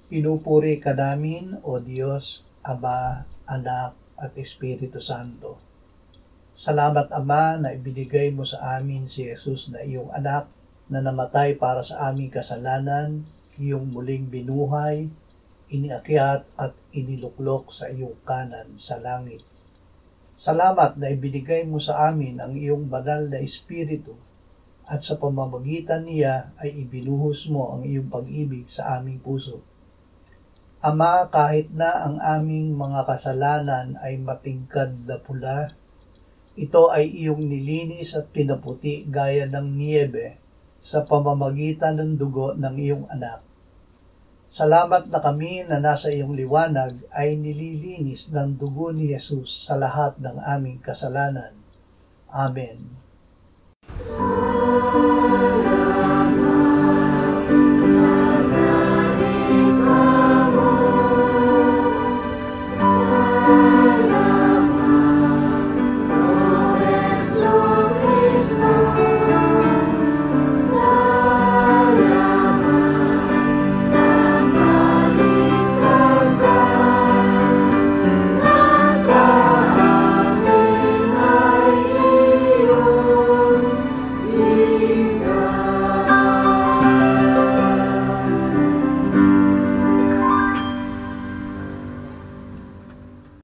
Pinupuri ka namin, O Diyos, Ama, Anak, at Espiritu Santo. Salamat, Ama, na ibinigay mo sa amin si Jesus na iyong anak na namatay para sa aming kasalanan, iyong muling binuhay, iniakyat at iniluklok sa iyong kanan sa langit. Salamat na ibinigay mo sa amin ang iyong banal na Espiritu at sa pamamagitan niya ay ibinuhos mo ang iyong pag-ibig sa aming puso. Ama, kahit na ang aming mga kasalanan ay matingkad na pula, ito ay iyong nilinis at pinaputi gaya ng niyebe sa pamamagitan ng dugo ng iyong anak. Salamat na kami na nasa iyong liwanag ay nililinis ng dugo ni Jesus sa lahat ng aming kasalanan. Amen.